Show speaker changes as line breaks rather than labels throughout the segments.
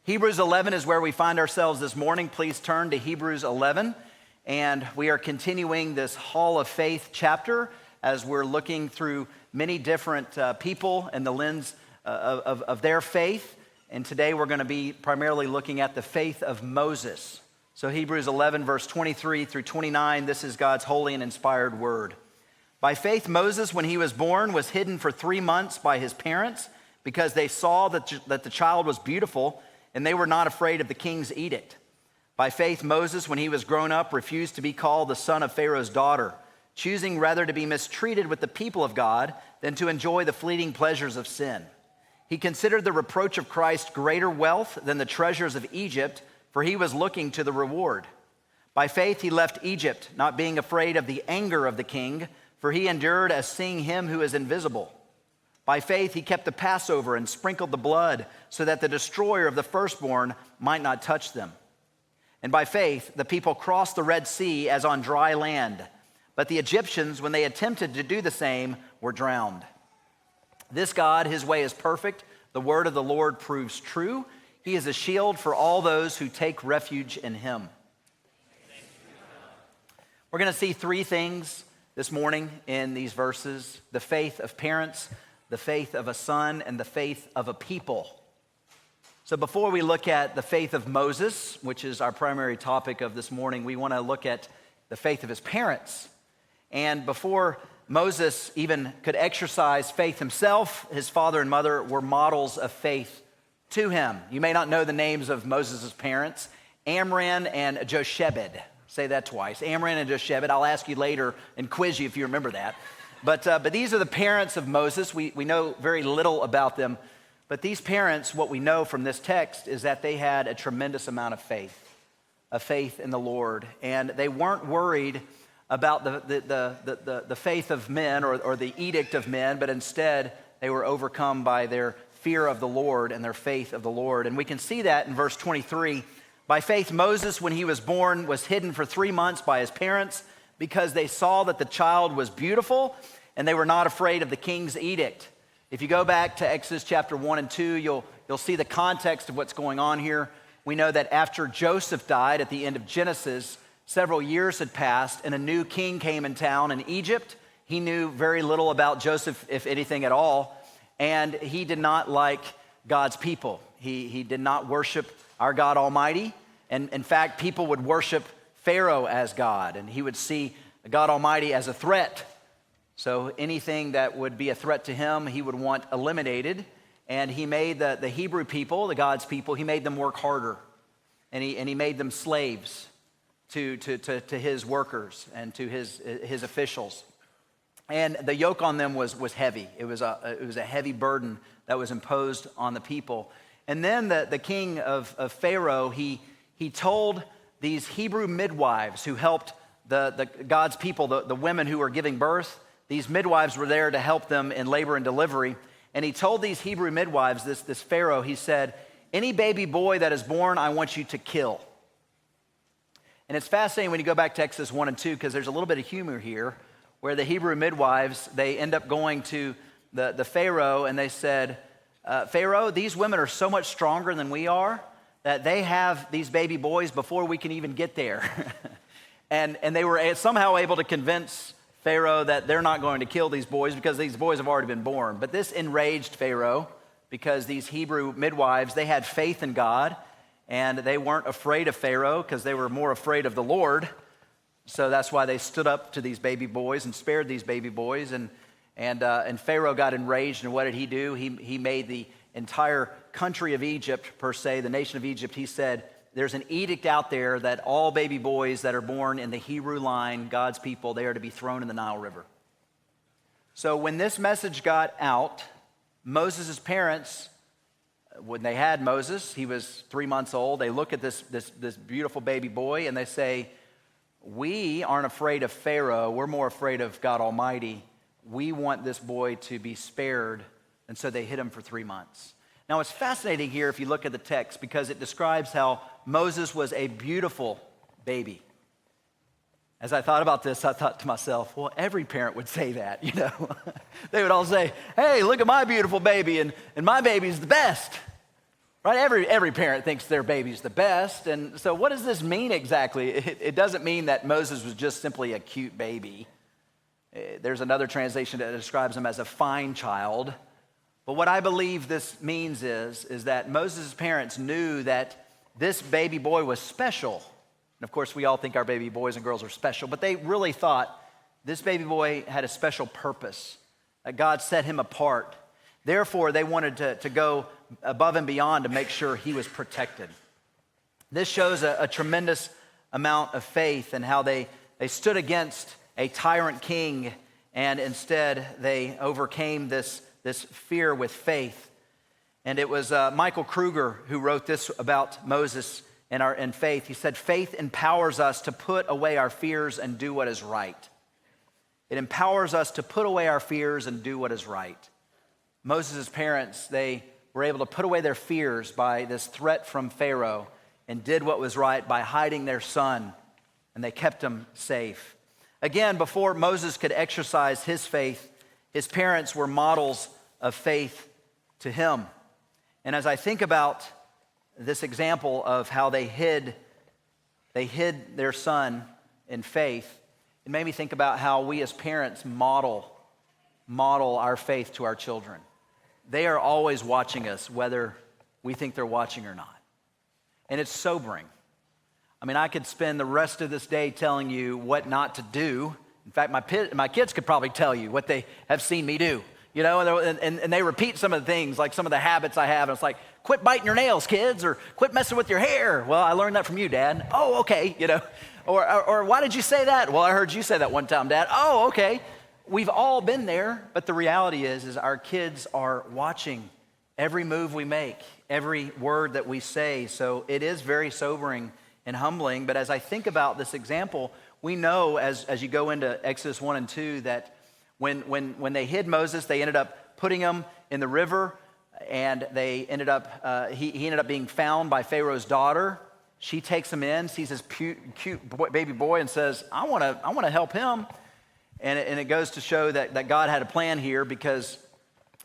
Hebrews 11 is where we find ourselves this morning. Please turn to Hebrews 11. And we are continuing this Hall of Faith chapter as we're looking through many different people and the lens of their faith. And today we're going to be primarily looking at the faith of Moses. So Hebrews 11, verse 23 through 29, this is God's holy and inspired word. By faith, Moses, when he was born, was hidden for 3 months by his parents because they saw that the child was beautiful, and they were not afraid of the king's edict. By faith, Moses, when he was grown up, refused to be called the son of Pharaoh's daughter, choosing rather to be mistreated with the people of God than to enjoy the fleeting pleasures of sin. He considered the reproach of Christ greater wealth than the treasures of Egypt, for he was looking to the reward. By faith, he left Egypt, not being afraid of the anger of the king, for he endured as seeing him who is invisible. By faith, he kept the Passover and sprinkled the blood so that the destroyer of the firstborn might not touch them. And by faith, the people crossed the Red Sea as on dry land. But the Egyptians, when they attempted to do the same, were drowned. This God, his way is perfect. The word of the Lord proves true. He is a shield for all those who take refuge in him. We're going to see three things this morning in these verses: the faith of parents, the faith of a son, and the faith of a people. So before we look at the faith of Moses, which is our primary topic of this morning, we want to look at the faith of his parents. And before Moses even could exercise faith himself, his father and mother were models of faith to him. You may not know the names of Moses' parents, Amram and Jochebed. Say that twice, Amram and Jochebed. I'll ask you later and quiz you if you remember that. But these are the parents of Moses. We know very little about them. But these parents, what we know from this text is that they had a tremendous amount of faith in the Lord. And they weren't worried about the faith of men or the edict of men, but instead they were overcome by their fear of the Lord and their faith of the Lord. And we can see that in verse 23. By faith, Moses, when he was born, was hidden for 3 months by his parents because they saw that the child was beautiful and they were not afraid of the king's edict. If you go back to Exodus chapter 1 and 2, you'll see the context of what's going on here. We know that after Joseph died at the end of Genesis, several years had passed and a new king came in town in Egypt. He knew very little about Joseph, if anything at all, and he did not like God's people. He did not worship our God Almighty, and in fact, people would worship Pharaoh as God, and he would see God Almighty as a threat. So anything that would be a threat to him, he would want eliminated. And he made the Hebrew people, the God's people, he made them work harder. And he made them slaves to his workers and to his officials. And the yoke on them was heavy. It was a heavy burden that was imposed on the people. And then the king of Pharaoh, he told these Hebrew midwives who helped the God's people, the women who were giving birth. These midwives were there to help them in labor and delivery. And he told these Hebrew midwives, this Pharaoh, he said, any baby boy that is born, I want you to kill. And it's fascinating when you go back to Exodus 1 and 2, because there's a little bit of humor here, where the Hebrew midwives, they end up going to the Pharaoh, and they said, Pharaoh, these women are so much stronger than we are, that they have these baby boys before we can even get there. and they were somehow able to convince Pharaoh that they're not going to kill these boys because these boys have already been born. But this enraged Pharaoh because these Hebrew midwives, they had faith in God and they weren't afraid of Pharaoh because they were more afraid of the Lord. So that's why they stood up to these baby boys and spared these baby boys. And Pharaoh got enraged, and what did he do? He made the entire country of Egypt, per se, the nation of Egypt, he said, there's an edict out there that all baby boys that are born in the Hebrew line, God's people, they are to be thrown in the Nile River. So when this message got out, Moses' parents, when they had Moses, he was 3 months old, they look at this beautiful baby boy and they say, we aren't afraid of Pharaoh, we're more afraid of God Almighty. We want this boy to be spared, and so they hid him for 3 months. Now, it's fascinating here if you look at the text because it describes how Moses was a beautiful baby. As I thought about this, I thought to myself, well, every parent would say that, you know. They would all say, hey, look at my beautiful baby, and my baby's the best. right? Every parent thinks their baby's the best. And so what does this mean exactly? It doesn't mean that Moses was just simply a cute baby. There's another translation that describes him as a fine child. But what I believe this means is that Moses' parents knew that this baby boy was special. And of course, we all think our baby boys and girls are special, but they really thought this baby boy had a special purpose, that God set him apart. Therefore, they wanted to go above and beyond to make sure he was protected. This shows a tremendous amount of faith and how they stood against a tyrant king, and instead they overcame this fear with faith. And it was Michael Kruger who wrote this about Moses and faith. He said, "Faith empowers us to put away our fears and do what is right." It empowers us to put away our fears and do what is right. Moses' parents, they were able to put away their fears by this threat from Pharaoh and did what was right by hiding their son, and they kept him safe. Again, before Moses could exercise his faith, his parents were models of faith to him. And as I think about this example of how they hid their son in faith, it made me think about how we as parents model our faith to our children. They are always watching us, whether we think they're watching or not. And it's sobering. I mean, I could spend the rest of this day telling you what not to do. In fact, my kids could probably tell you what they have seen me do. You know, and they repeat some of the things, like some of the habits I have. And it's like, quit biting your nails, kids, or quit messing with your hair. Well, I learned that from you, Dad. Oh, okay, you know. Or why did you say that? Well, I heard you say that one time, Dad. Oh, okay. We've all been there, but the reality is our kids are watching every move we make, every word that we say. So it is very sobering and humbling. But as I think about this example, we know as you go into Exodus 1 and 2 that when they hid Moses, they ended up putting him in the river, and they ended up he ended up being found by Pharaoh's daughter. She takes him in, sees this cute baby boy, and says, I want to help him. And it goes to show that God had a plan here, because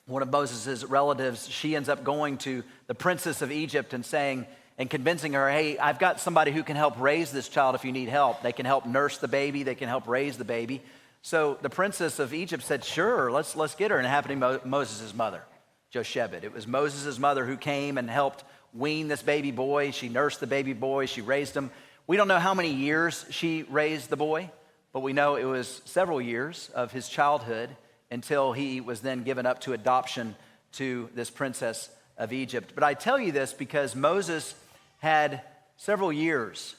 one of Moses' relatives, she ends up going to the princess of Egypt and convincing her, hey, I've got somebody who can help raise this child if you need help. They can help nurse the baby. They can help raise the baby. So the princess of Egypt said, sure, let's get her. And it happened to Moses' mother, Jochebed. It was Moses' mother who came and helped wean this baby boy. She nursed the baby boy. She raised him. We don't know how many years she raised the boy, but we know it was several years of his childhood until he was then given up to adoption to this princess of Egypt. But I tell you this because Moses had several years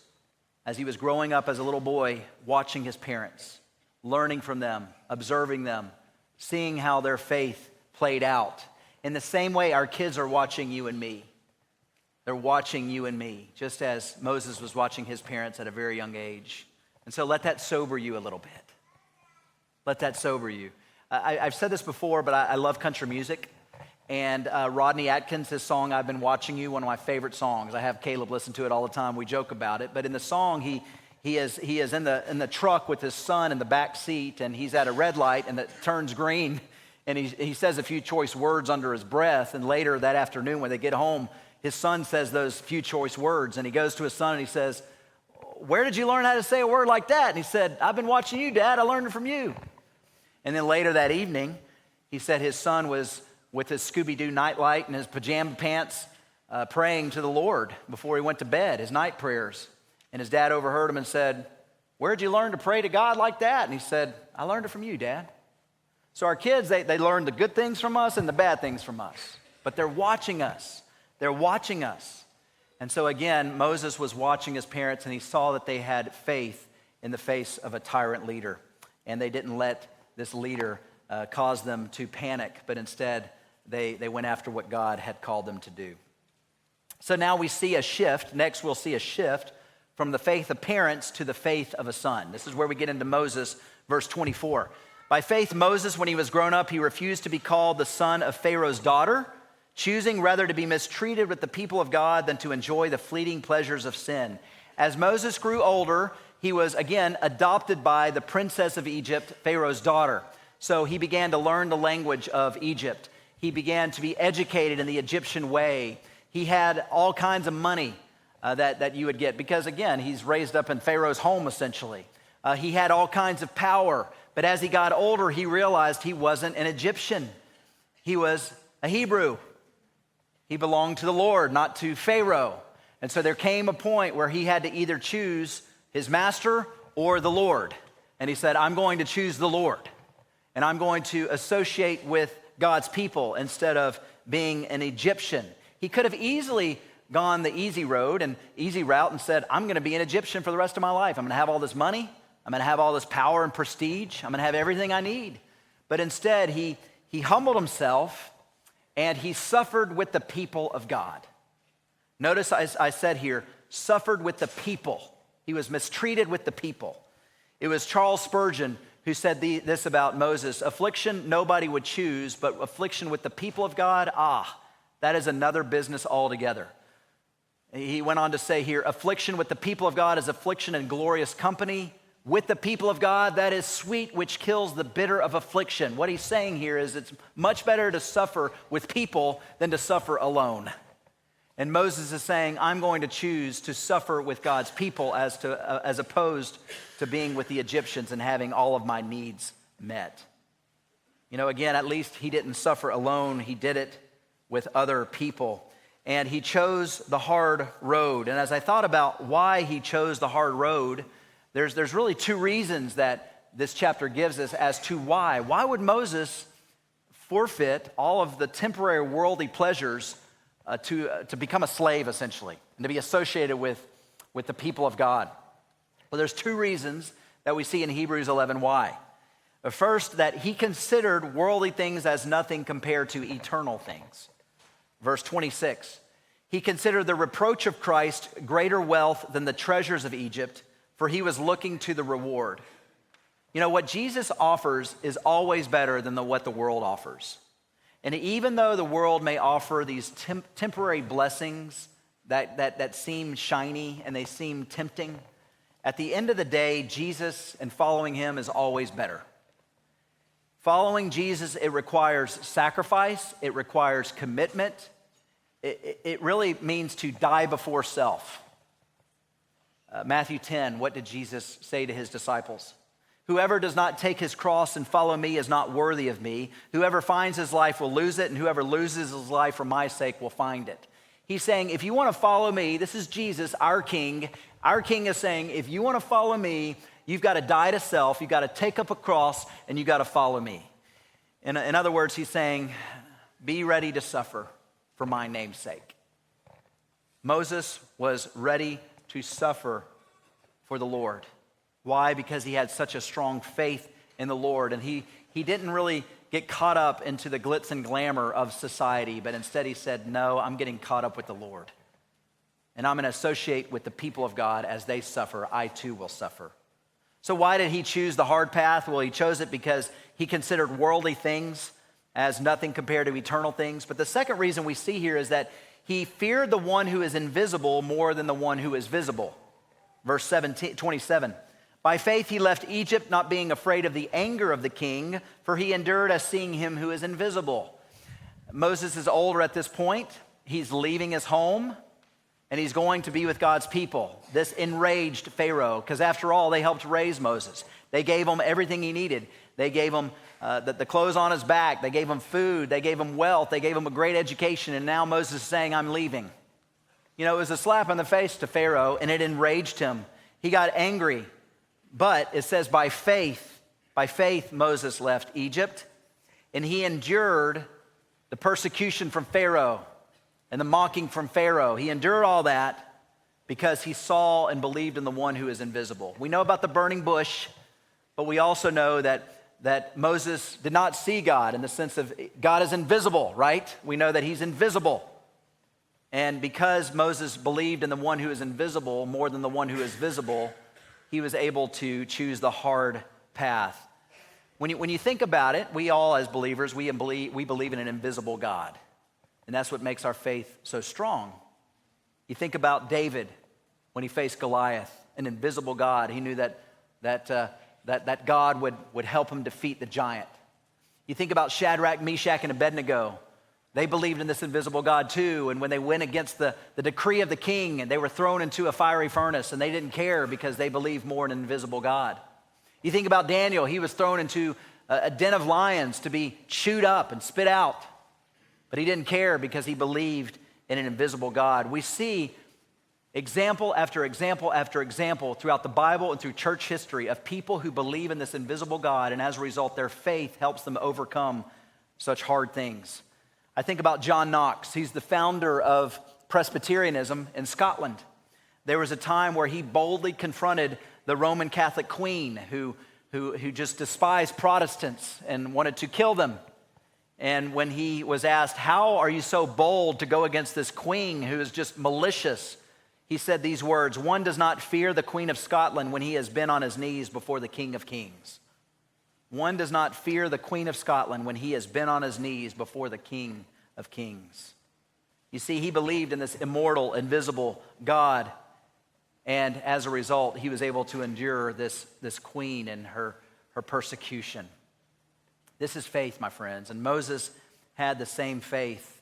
as he was growing up as a little boy, watching his parents, learning from them, observing them, seeing how their faith played out. In the same way, our kids are watching you and me. They're watching you and me, just as Moses was watching his parents at a very young age. And so let that sober you a little bit. Let that sober you. I've said this before, but I love country music. And Rodney Atkins, his song, I've Been Watching You, one of my favorite songs. I have Caleb listen to it all the time. We joke about it. But in the song, he is in the truck with his son in the back seat, and he's at a red light, and it turns green. And he says a few choice words under his breath. And later that afternoon when they get home, his son says those few choice words. And he goes to his son and he says, where did you learn how to say a word like that? And he said, I've been watching you, Dad. I learned it from you. And then later that evening, he said his son was with his Scooby-Doo nightlight and his pajama pants praying to the Lord before he went to bed, his night prayers. And his dad overheard him and said, where'd you learn to pray to God like that? And he said, I learned it from you, Dad. So our kids, they learn the good things from us and the bad things from us. But they're watching us. They're watching us. And so again, Moses was watching his parents, and he saw that they had faith in the face of a tyrant leader. And they didn't let this leader cause them to panic, but instead they went after what God had called them to do. So now we see a shift. Next, we'll see a shift from the faith of parents to the faith of a son. This is where we get into Moses, verse 24. By faith, Moses, when he was grown up, he refused to be called the son of Pharaoh's daughter, choosing rather to be mistreated with the people of God than to enjoy the fleeting pleasures of sin. As Moses grew older, he was again adopted by the princess of Egypt, Pharaoh's daughter. So he began to learn the language of Egypt. He began to be educated in the Egyptian way. He had all kinds of money that you would get because, again, he's raised up in Pharaoh's home, essentially. He had all kinds of power. But as he got older, he realized he wasn't an Egyptian. He was a Hebrew. He belonged to the Lord, not to Pharaoh. And so there came a point where he had to either choose his master or the Lord. And he said, I'm going to choose the Lord. And I'm going to associate with God's people instead of being an Egyptian. He could have easily gone the easy road and easy route and said, I'm going to be an Egyptian for the rest of my life. I'm going to have all this money. I'm going to have all this power and prestige. I'm going to have everything I need. But instead, he humbled himself and he suffered with the people of God. Notice I said here, suffered with the people. He was mistreated with the people. It was Charles Spurgeon who said this about Moses: affliction nobody would choose, but affliction with the people of God, that is another business altogether. He went on to say here, affliction with the people of God is affliction in glorious company. With the people of God, that is sweet, which kills the bitter of affliction. What he's saying here is it's much better to suffer with people than to suffer alone. And Moses is saying, I'm going to choose to suffer with God's people as opposed to being with the Egyptians and having all of my needs met. You know, again, at least he didn't suffer alone. He did it with other people. And he chose the hard road. And as I thought about why he chose the hard road, there's really two reasons that this chapter gives us as to why. Why would Moses forfeit all of the temporary worldly pleasures to become a slave, essentially, and to be associated with the people of God? Well, there's two reasons that we see in Hebrews 11 why. First, that he considered worldly things as nothing compared to eternal things. Verse 26, he considered the reproach of Christ greater wealth than the treasures of Egypt, for he was looking to the reward. You know, what Jesus offers is always better than what the world offers. And even though the world may offer these temporary blessings that seem shiny and they seem tempting, at the end of the day, Jesus and following him is always better. Following Jesus, it requires sacrifice, it requires commitment. It really means to die before self. Matthew 10, what did Jesus say to his disciples? Whoever does not take his cross and follow me is not worthy of me. Whoever finds his life will lose it, and whoever loses his life for my sake will find it. He's saying, if you want to follow me, this is Jesus, our King. Our King is saying, if you want to follow me, you've got to die to self, you've got to take up a cross, and you've got to follow me. In other words, he's saying, be ready to suffer for my name's sake. Moses was ready to suffer for the Lord. Why? Because he had such a strong faith in the Lord, and he didn't really get caught up into the glitz and glamour of society, but instead he said, no, I'm getting caught up with the Lord. And I'm going to associate with the people of God. As they suffer, I too will suffer. So why did he choose the hard path? Well, he chose it because he considered worldly things as nothing compared to eternal things. But the second reason we see here is that he feared the one who is invisible more than the one who is visible. Verse 27. By faith he left Egypt, not being afraid of the anger of the king, for he endured as seeing him who is invisible. Moses is older at this point. He's leaving his home, and he's going to be with God's people. This enraged Pharaoh, because after all, they helped raise Moses. They gave him everything he needed. They gave him the clothes on his back. They gave him food. They gave him wealth. They gave him a great education. And now Moses is saying, I'm leaving. You know, it was a slap in the face to Pharaoh, and it enraged him. He got angry. But it says by faith Moses left Egypt, and he endured the persecution from Pharaoh and the mocking from Pharaoh. He endured all that because he saw and believed in the one who is invisible. We know about the burning bush, but we also know that Moses did not see God in the sense of God is invisible, right? We know that he's invisible. And because Moses believed in the one who is invisible more than the one who is visible, he was able to choose the hard path. When you think about it, we all as believers, we believe in an invisible God. And that's what makes our faith so strong. You think about David when he faced Goliath, an invisible God. He knew that God would help him defeat the giant. You think about Shadrach, Meshach, and Abednego They believed in this invisible God too, and when they went against the decree of the king, and they were thrown into a fiery furnace, and they didn't care because they believed more in an invisible God. You think about Daniel, he was thrown into a den of lions to be chewed up and spit out, but he didn't care because he believed in an invisible God. We see example after example after example throughout the Bible and through church history of people who believe in this invisible God, and as a result, their faith helps them overcome such hard things. I think about John Knox. He's the founder of Presbyterianism in Scotland. There was a time where he boldly confronted the Roman Catholic queen who just despised Protestants and wanted to kill them. And when he was asked, "How are you so bold to go against this queen who is just malicious?" he said these words, "One does not fear the Queen of Scotland when he has been on his knees before the King of Kings." One does not fear the Queen of Scotland when he has been on his knees before the King of Kings. You see, he believed in this immortal, invisible God, and as a result, he was able to endure this queen and her persecution. This is faith, my friends, and Moses had the same faith.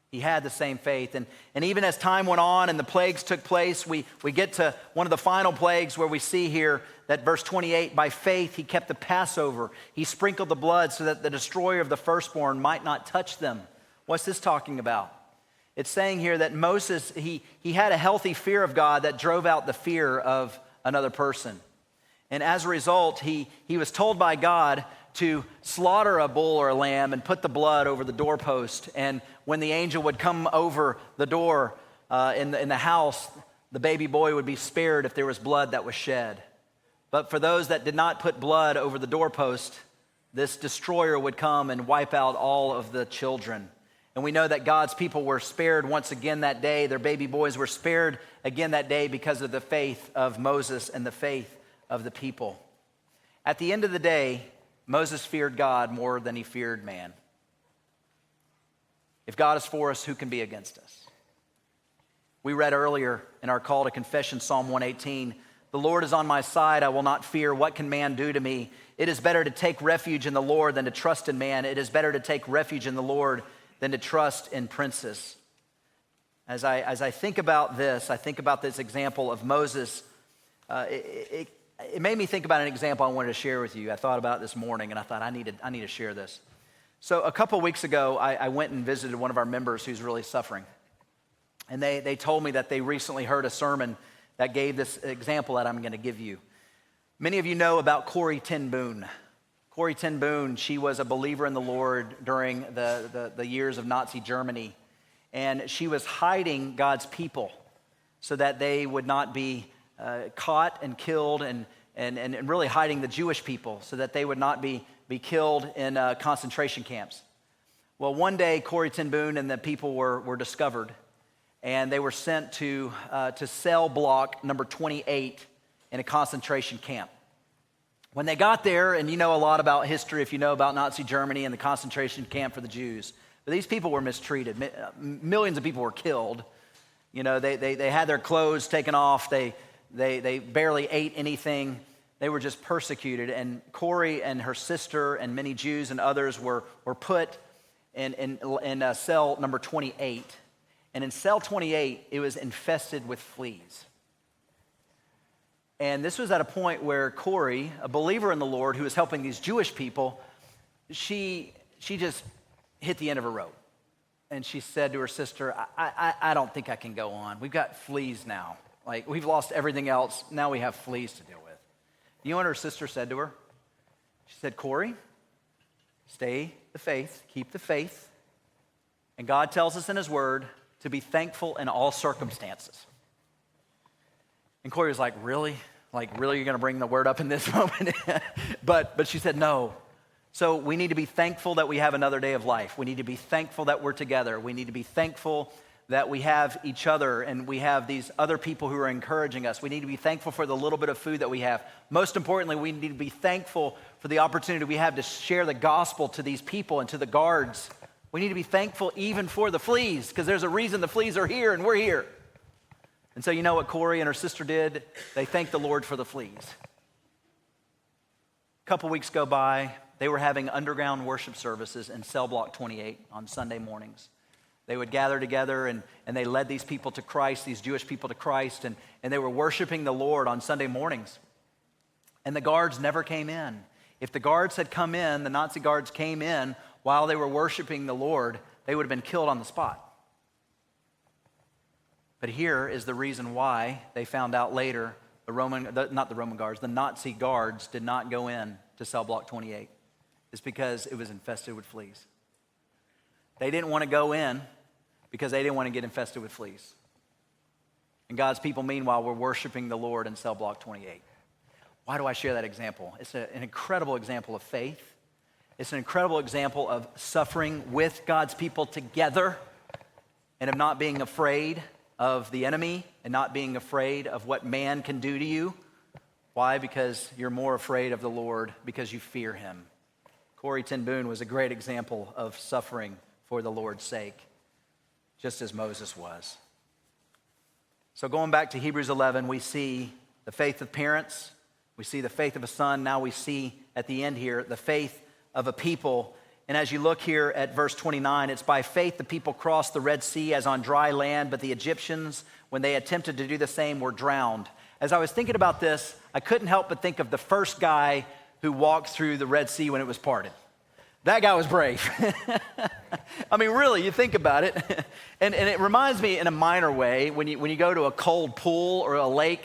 He had the same faith. And even as time went on and the plagues took place, we get to one of the final plagues where we see here that verse 28, by faith he kept the Passover. He sprinkled the blood so that the destroyer of the firstborn might not touch them. What's this talking about? It's saying here that Moses, he had a healthy fear of God that drove out the fear of another person. And as a result, he was told by God to slaughter a bull or a lamb and put the blood over the doorpost. And when the angel would come over the door in the house, the baby boy would be spared if there was blood that was shed. But for those that did not put blood over the doorpost, this destroyer would come and wipe out all of the children. And we know that God's people were spared once again that day. Their baby boys were spared again that day because of the faith of Moses and the faith of the people. At the end of the day, Moses feared God more than he feared man. If God is for us, who can be against us? We read earlier in our call to confession, Psalm 118, "The Lord is on my side, I will not fear. What can man do to me? It is better to take refuge in the Lord than to trust in man. It is better to take refuge in the Lord than to trust in princes." As I think about this, I think about this example of Moses. It made me think about an example I wanted to share with you. I thought about it this morning, and I thought I need to share this. So a couple weeks ago, I went and visited one of our members who's really suffering. And they told me that they recently heard a sermon that gave this example that I'm going to give you. Many of you know about Corrie ten Boom. Corrie ten Boom, she was a believer in the Lord during the years of Nazi Germany. And she was hiding God's people so that they would not be caught and killed, and really hiding the Jewish people so that they would not be killed in concentration camps. Well, one day Corrie ten Boom and the people were discovered, and they were sent to cell block number 28 in a concentration camp. When they got there, and you know a lot about history if you know about Nazi Germany and the concentration camp for the Jews, but these people were mistreated. Millions of people were killed. You know, they had their clothes taken off. They barely ate anything. They were just persecuted. And Corrie and her sister and many Jews and others were put in cell number 28. And in cell 28, it was infested with fleas. And this was at a point where Corrie, a believer in the Lord who was helping these Jewish people, she just hit the end of her rope. And she said to her sister, I don't think I can go on. We've got fleas now. Like, we've lost everything else. Now we have fleas to deal with. You know what her sister said to her? She said, "Corrie, stay the faith, keep the faith. And God tells us in his word to be thankful in all circumstances." And Corrie was like, really? Like, really, you're going to bring the word up in this moment? But she said, no. So we need to be thankful that we have another day of life. We need to be thankful that we're together. We need to be thankful that we have each other and we have these other people who are encouraging us. We need to be thankful for the little bit of food that we have. Most importantly, we need to be thankful for the opportunity we have to share the gospel to these people and to the guards. We need to be thankful even for the fleas, because there's a reason the fleas are here and we're here. And so you know what Corrie and her sister did? They thanked the Lord for the fleas. A couple weeks go by. They were having underground worship services in cell block 28 on Sunday mornings. They would gather together and they led these people to Christ, these Jewish people to Christ, and they were worshiping the Lord on Sunday mornings. And the guards never came in. If the guards had come in, the Nazi guards came in while they were worshiping the Lord, they would have been killed on the spot. But here is the reason why they found out later the Nazi guards did not go in to cell block 28. It's because it was infested with fleas. They didn't want to go in because they didn't want to get infested with fleas. And God's people, meanwhile, were worshiping the Lord in cell block 28. Why do I share that example? It's an incredible example of faith. It's an incredible example of suffering with God's people together and of not being afraid of the enemy and not being afraid of what man can do to you. Why? Because you're more afraid of the Lord because you fear him. Corrie ten Boom was a great example of suffering for the Lord's sake, just as Moses was. So going back to Hebrews 11, we see the faith of parents, we see the faith of a son, now we see at the end here the faith of a people. And as you look here at verse 29, it's by faith the people crossed the Red Sea as on dry land, but the Egyptians, when they attempted to do the same, were drowned. As I was thinking about this, I couldn't help but think of the first guy who walked through the Red Sea when it was parted. That guy was brave. I mean, really, you think about it. And it reminds me in a minor way, when you go to a cold pool or a lake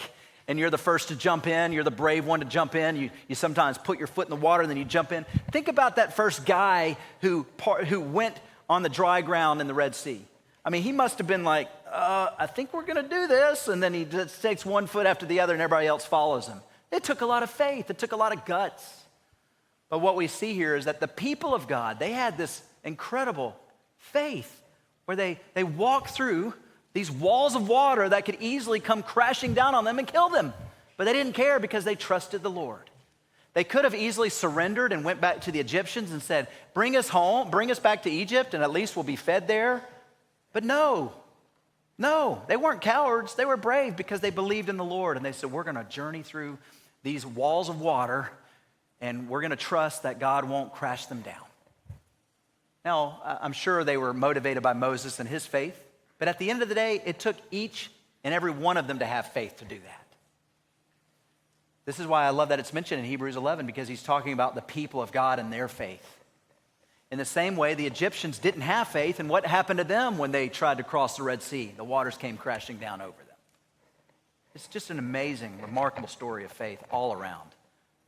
and you're the first to jump in, you're the brave one to jump in, you sometimes put your foot in the water and then you jump in. Think about that first guy who went on the dry ground in the Red Sea. I mean, he must have been like, I think we're going to do this. And then he just takes one foot after the other and everybody else follows him. It took a lot of faith. It took a lot of guts. But what we see here is that the people of God, they had this incredible faith where they walked through these walls of water that could easily come crashing down on them and kill them. But they didn't care because they trusted the Lord. They could have easily surrendered and went back to the Egyptians and said, bring us home, bring us back to Egypt, and at least we'll be fed there. But no, they weren't cowards. They were brave because they believed in the Lord. And they said, we're going to journey through these walls of water, and we're going to trust that God won't crash them down. Now, I'm sure they were motivated by Moses and his faith, but at the end of the day, it took each and every one of them to have faith to do that. This is why I love that it's mentioned in Hebrews 11, because he's talking about the people of God and their faith. In the same way, the Egyptians didn't have faith, and what happened to them when they tried to cross the Red Sea? The waters came crashing down over them. It's just an amazing, remarkable story of faith all around,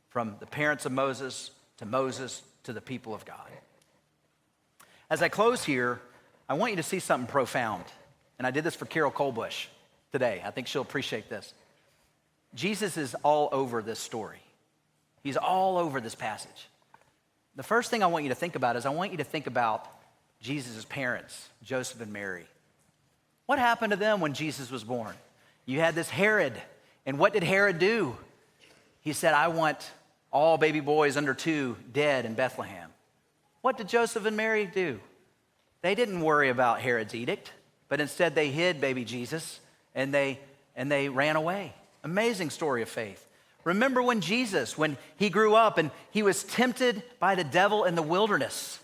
from the parents of Moses to the people of God. As I close here, I want you to see something profound. And I did this for Carol Colbush today. I think she'll appreciate this. Jesus is all over this story. He's all over this passage. The first thing I want you to think about is I want you to think about Jesus' parents, Joseph and Mary. What happened to them when Jesus was born? You had this Herod, and what did Herod do? He said, I want all baby boys under 2 dead in Bethlehem. What did Joseph and Mary do? They didn't worry about Herod's edict, but instead they hid baby Jesus, and they ran away. Amazing story of faith. Remember when Jesus, when he grew up and he was tempted by the devil in the wilderness,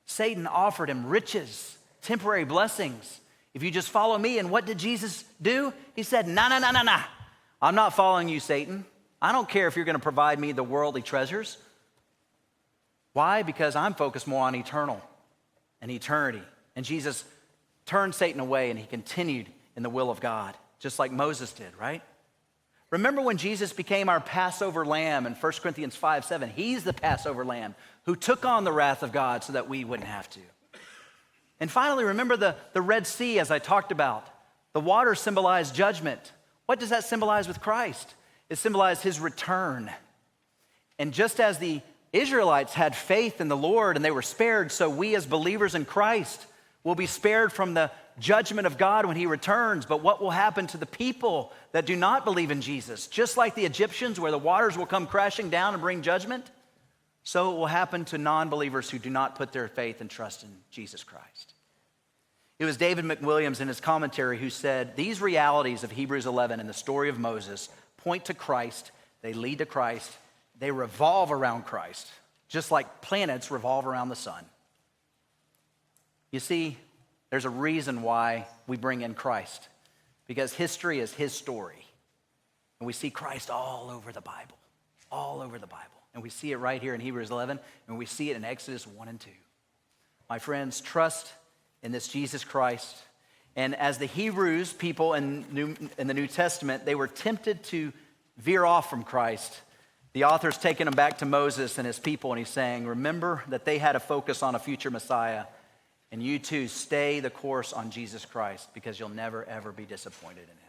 Satan offered him riches, temporary blessings. If you just follow me, and what did Jesus do? He said, no. I'm not following you, Satan. I don't care if you're going to provide me the worldly treasures. Why? Because I'm focused more on eternal and eternity. And Jesus turned Satan away and he continued in the will of God, just like Moses did, right? Remember when Jesus became our Passover lamb in 1 Corinthians 5:7? He's the Passover lamb who took on the wrath of God so that we wouldn't have to. And finally, remember the Red Sea, as I talked about. The water symbolized judgment. What does that symbolize with Christ? It symbolized his return. And just as the Israelites had faith in the Lord and they were spared, so we as believers in Christ will be spared from the judgment of God when he returns. But what will happen to the people that do not believe in Jesus? Just like the Egyptians, where the waters will come crashing down and bring judgment, so it will happen to non-believers who do not put their faith and trust in Jesus Christ. It was David McWilliams in his commentary who said, these realities of Hebrews 11 and the story of Moses point to Christ, they lead to Christ, they revolve around Christ, just like planets revolve around the sun. You see, There's a reason why we bring in Christ, because history is his story. And we see Christ all over the Bible, all over the Bible. And we see it right here in Hebrews 11, and we see it in Exodus 1 and 2. My friends, trust in this Jesus Christ. And as the Hebrews, people in the New Testament, they were tempted to veer off from Christ. The author's taking them back to Moses and his people, and he's saying, remember that they had a focus on a future Messiah, and you too stay the course on Jesus Christ, because you'll never, ever be disappointed in him.